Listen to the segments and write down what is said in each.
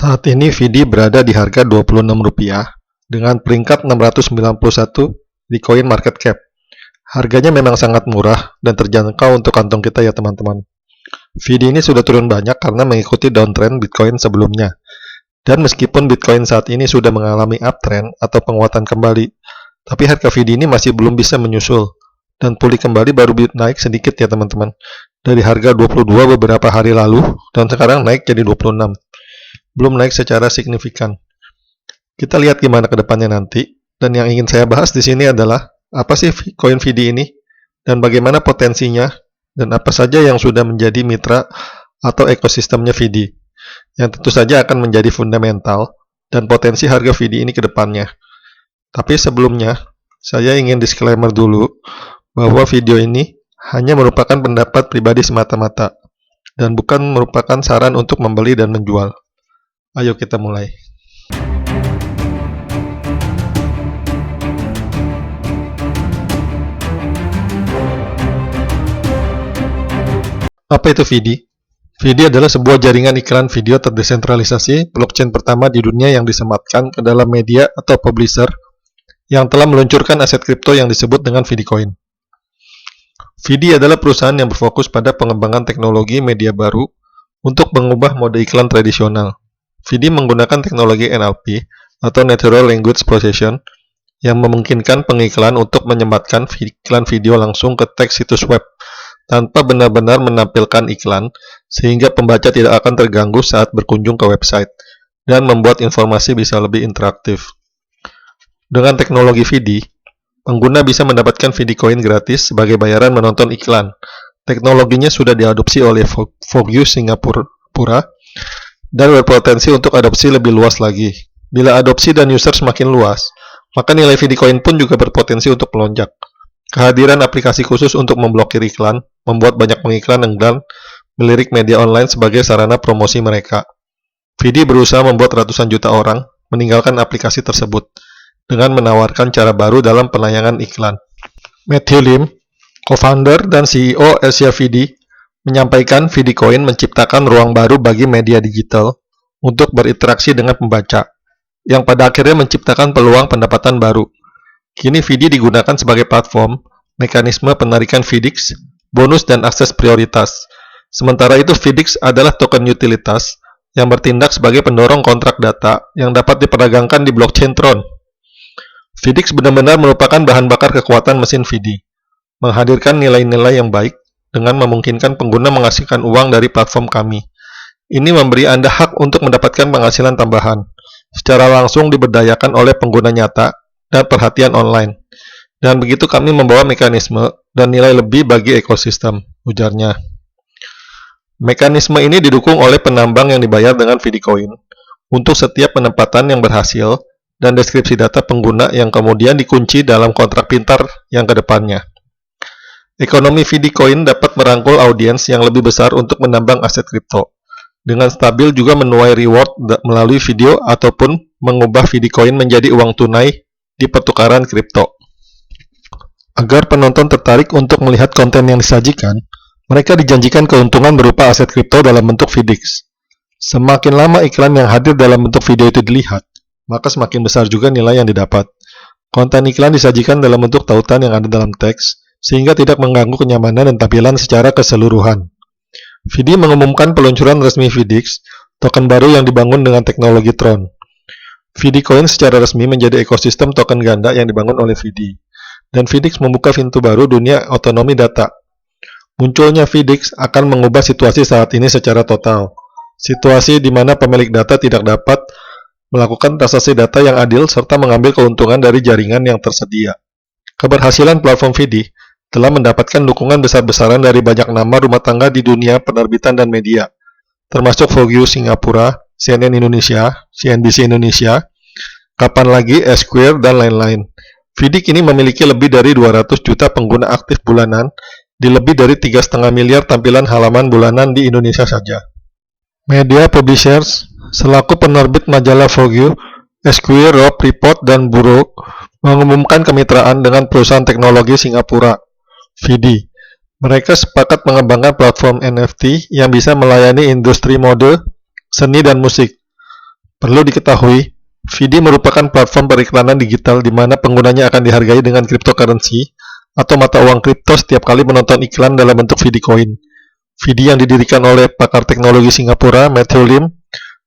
Saat ini Vidi berada di harga Rp26 dengan peringkat 691 di Coin Market Cap. Harganya memang sangat murah dan terjangkau untuk kantong kita ya teman-teman. Vidi ini sudah turun banyak karena mengikuti downtrend Bitcoin sebelumnya. Dan meskipun Bitcoin saat ini sudah mengalami uptrend atau penguatan kembali, tapi harga Vidi ini masih belum bisa menyusul dan pulih kembali baru naik sedikit ya teman-teman. Dari harga 22 beberapa hari lalu dan sekarang naik jadi 26. Belum naik secara signifikan. Kita lihat gimana ke depannya nanti. Dan yang ingin saya bahas di sini adalah apa sih koin Vidi ini dan bagaimana potensinya dan apa saja yang sudah menjadi mitra atau ekosistemnya Vidi yang tentu saja akan menjadi fundamental dan potensi harga Vidi ini ke depannya. Tapi sebelumnya, saya ingin disclaimer dulu bahwa video ini hanya merupakan pendapat pribadi semata-mata dan bukan merupakan saran untuk membeli dan menjual. Ayo kita mulai. Apa itu Vidi? Vidi adalah sebuah jaringan iklan video terdesentralisasi blockchain pertama di dunia yang disematkan ke dalam media atau publisher yang telah meluncurkan aset kripto yang disebut dengan Vidicoin. Vidi adalah perusahaan yang berfokus pada pengembangan teknologi media baru untuk mengubah mode iklan tradisional. Vidi menggunakan teknologi NLP atau Natural Language Processing yang memungkinkan pengiklan untuk menyematkan iklan video langsung ke teks situs web tanpa benar-benar menampilkan iklan sehingga pembaca tidak akan terganggu saat berkunjung ke website dan membuat informasi bisa lebih interaktif. Dengan teknologi Vidi, pengguna bisa mendapatkan Vidicoin gratis sebagai bayaran menonton iklan. Teknologinya sudah diadopsi oleh Fogyou Singapura dan berpotensi untuk adopsi lebih luas lagi. Bila adopsi dan user semakin luas, maka nilai Vidicoin pun juga berpotensi untuk melonjak. Kehadiran aplikasi khusus untuk memblokir iklan membuat banyak pengiklan enggan melirik media online sebagai sarana promosi mereka. Vidi berusaha membuat ratusan juta orang meninggalkan aplikasi tersebut dengan menawarkan cara baru dalam penayangan iklan. Matthew Lim, co-founder dan CEO Asia Vidi, menyampaikan Vidicoin menciptakan ruang baru bagi media digital untuk berinteraksi dengan pembaca, yang pada akhirnya menciptakan peluang pendapatan baru. Kini Vidi digunakan sebagai platform, mekanisme penarikan Vidix, bonus dan akses prioritas. Sementara itu Vidix adalah token utilitas yang bertindak sebagai pendorong kontrak data yang dapat diperdagangkan di blockchain Tron. Vidix benar-benar merupakan bahan bakar kekuatan mesin Vidi, menghadirkan nilai-nilai yang baik dengan memungkinkan pengguna menghasilkan uang dari platform kami. Ini memberi Anda hak untuk mendapatkan penghasilan tambahan, secara langsung diberdayakan oleh pengguna nyata dan perhatian online. Dan begitu kami membawa mekanisme dan nilai lebih bagi ekosistem, ujarnya. Mekanisme ini didukung oleh penambang yang dibayar dengan Vidicoin untuk setiap penempatan yang berhasil dan deskripsi data pengguna yang kemudian dikunci dalam kontrak pintar yang kedepannya. Ekonomi Vidicoin dapat merangkul audiens yang lebih besar untuk menambang aset kripto, dengan stabil juga menuai reward melalui video ataupun mengubah Vidicoin menjadi uang tunai di pertukaran kripto. Agar penonton tertarik untuk melihat konten yang disajikan, mereka dijanjikan keuntungan berupa aset kripto dalam bentuk Vidix. Semakin lama iklan yang hadir dalam bentuk video itu dilihat, maka semakin besar juga nilai yang didapat. Konten iklan disajikan dalam bentuk tautan yang ada dalam teks, sehingga tidak mengganggu kenyamanan dan tampilan secara keseluruhan. Vidi mengumumkan peluncuran resmi Vidix, token baru yang dibangun dengan teknologi Tron. Vidicoin secara resmi menjadi ekosistem token ganda yang dibangun oleh Vidi, dan Vidix membuka pintu baru dunia otonomi data. Munculnya Vidix akan mengubah situasi saat ini secara total. Situasi di mana pemilik data tidak dapat melakukan transaksi data yang adil serta mengambil keuntungan dari jaringan yang tersedia. Keberhasilan platform Vidi telah mendapatkan dukungan besar-besaran dari banyak nama rumah tangga di dunia penerbitan dan media, termasuk Fogyou Singapura, CNN Indonesia, CNBC Indonesia, Kapan Lagi, Esquire, dan lain-lain. Vidi kini memiliki lebih dari 200 juta pengguna aktif bulanan di lebih dari 3,5 miliar tampilan halaman bulanan di Indonesia saja. Media Publishers, selaku penerbit majalah Fogyou, Esquire, Robb Report, dan Burrow, mengumumkan kemitraan dengan perusahaan teknologi Singapura, Vidi. Mereka sepakat mengembangkan platform NFT yang bisa melayani industri mode, seni, dan musik. Perlu diketahui, Vidi merupakan platform periklanan digital di mana penggunanya akan dihargai dengan cryptocurrency atau mata uang kripto setiap kali menonton iklan dalam bentuk Vidi Coin. Vidi yang didirikan oleh pakar teknologi Singapura, Matthew Lim,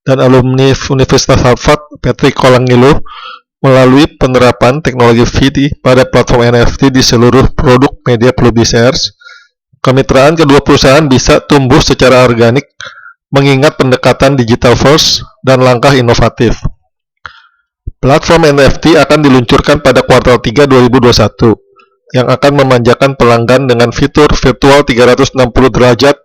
dan alumni Universitas Harvard, Patrick Colangelo, melalui penerapan teknologi Vidi pada platform NFT di seluruh produk media publishers. Kemitraan kedua perusahaan bisa tumbuh secara organik mengingat pendekatan digital first dan langkah inovatif. Platform NFT akan diluncurkan pada kuartal 3 2021 yang akan memanjakan pelanggan dengan fitur virtual 360 derajat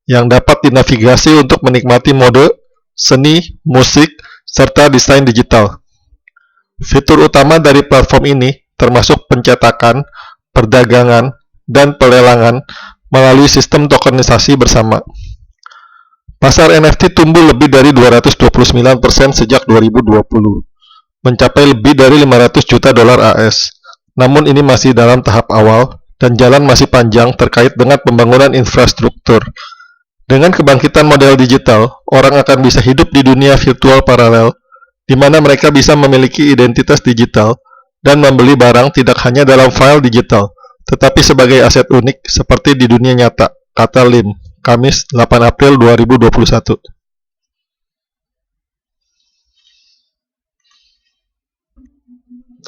yang dapat dinavigasi untuk menikmati mode, seni, musik, serta desain digital. Fitur utama dari platform ini termasuk pencetakan, perdagangan, dan pelelangan melalui sistem tokenisasi bersama. Pasar NFT tumbuh lebih dari 229% sejak 2020, mencapai lebih dari 500 juta dolar AS. Namun ini masih dalam tahap awal dan jalan masih panjang terkait dengan pembangunan infrastruktur. Dengan kebangkitan model digital, orang akan bisa hidup di dunia virtual paralel, di mana mereka bisa memiliki identitas digital dan membeli barang tidak hanya dalam file digital, tetapi sebagai aset unik seperti di dunia nyata, kata Lim, Kamis 8 April 2021.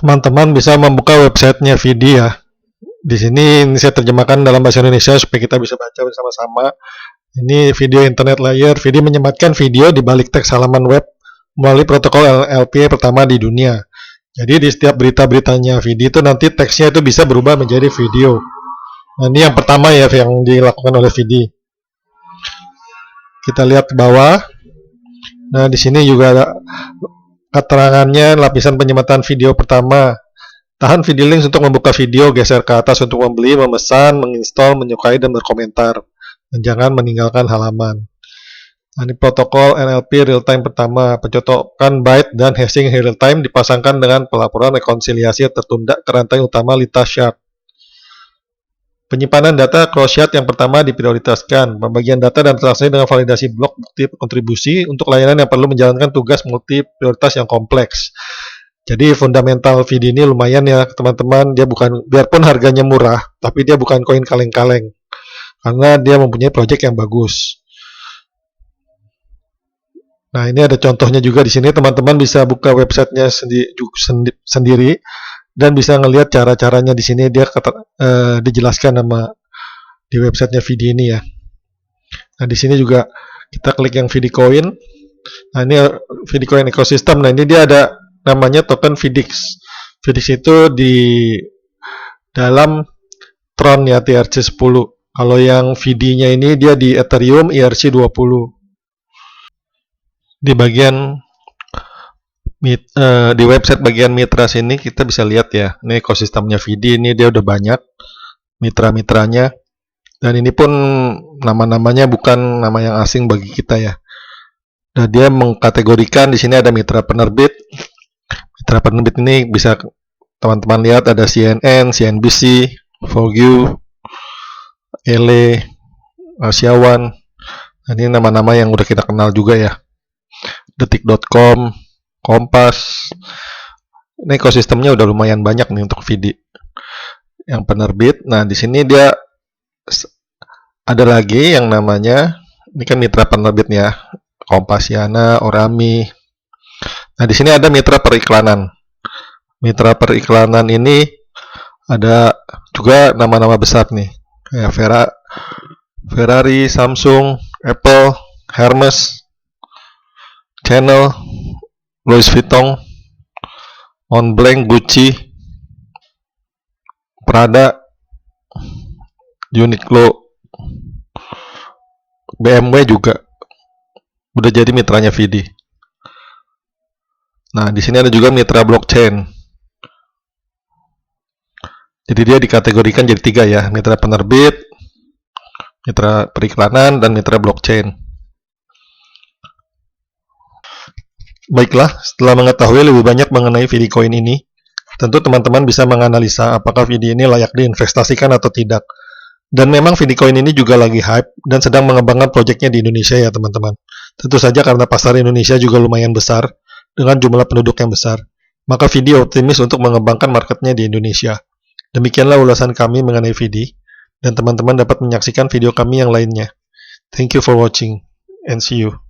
Teman-teman bisa membuka websitenya Vidi ya. Di sini ini saya terjemahkan dalam bahasa Indonesia supaya kita bisa baca bersama-sama. Ini video internet layer. Vidi menyematkan video di balik teks halaman web melalui protokol LLP pertama di dunia. Jadi di setiap berita-beritanya Vidi itu nanti teksnya itu bisa berubah menjadi video. Nah, ini yang pertama ya yang dilakukan oleh Vidi. Kita lihat ke bawah. Nah, di sini juga ada keterangannya lapisan penyematan video pertama. Tahan Vidi Links untuk membuka video, geser ke atas untuk membeli, memesan, menginstal, menyukai, dan berkomentar. Dan jangan meninggalkan halaman. Nah, ini protokol NLP real time pertama, pencocokan byte dan hashing real time dipasangkan dengan pelaporan rekonsiliasi tertunda ke rantai utama Lita Shard. Penyimpanan data cross shard yang pertama diprioritaskan, pembagian data dan transaksi dengan validasi blok bukti kontribusi untuk layanan yang perlu menjalankan tugas multi prioritas yang kompleks. Jadi fundamental Vidi ini lumayan ya teman-teman, dia bukan, biarpun harganya murah, tapi dia bukan koin kaleng-kaleng, karena dia mempunyai project yang bagus. Nah, ini ada contohnya juga di sini, teman-teman bisa buka websitenya sendiri dan bisa ngelihat cara-caranya di sini. Dia dijelaskan nama di websitenya Vidi ini ya. Nah, di sini juga kita klik yang Vidi Coin. Nah, ini Vidi Coin ekosistem. Nah, ini dia ada namanya token Vidix. Vidix itu di dalam Tron ya, TRC10. Kalau yang Vidi-nya ini dia di Ethereum ERC20. Di bagian di website bagian mitra sini kita bisa lihat ya, ini ekosistemnya Vidi, ini dia udah banyak mitra-mitranya, dan ini pun nama-namanya bukan nama yang asing bagi kita ya. Nah, dia mengkategorikan di sini ada mitra penerbit. Mitra penerbit ini bisa teman-teman lihat ada CNN, CNBC, Vogue, Ele, Asia One. Nah, ini nama-nama yang udah kita kenal juga ya. Detik.com, Kompas. Ini ekosistemnya udah lumayan banyak nih untuk Vidi. Yang penerbit. Nah, di sini dia ada lagi yang namanya, ini kan mitra penerbitnya, Kompasiana, Orami. Nah, di sini ada mitra periklanan. Mitra periklanan ini ada juga nama-nama besar nih, kayak Ferrari, Samsung, Apple, Hermes, Chanel, Louis Vuitton, Montblanc, Gucci, Prada, Uniqlo, BMW juga udah jadi mitranya Vidi. Nah, di sini ada juga mitra blockchain. Jadi dia dikategorikan jadi 3 ya, mitra penerbit, mitra periklanan, dan mitra blockchain. Baiklah, setelah mengetahui lebih banyak mengenai Vidi Coin ini, tentu teman-teman bisa menganalisa apakah Vidi ini layak diinvestasikan atau tidak. Dan memang Vidi Coin ini juga lagi hype dan sedang mengembangkan proyeknya di Indonesia ya teman-teman. Tentu saja karena pasar Indonesia juga lumayan besar, dengan jumlah penduduk yang besar. Maka VD optimis untuk mengembangkan marketnya di Indonesia. Demikianlah ulasan kami mengenai VD, dan teman-teman dapat menyaksikan video kami yang lainnya. Thank you for watching, and see you.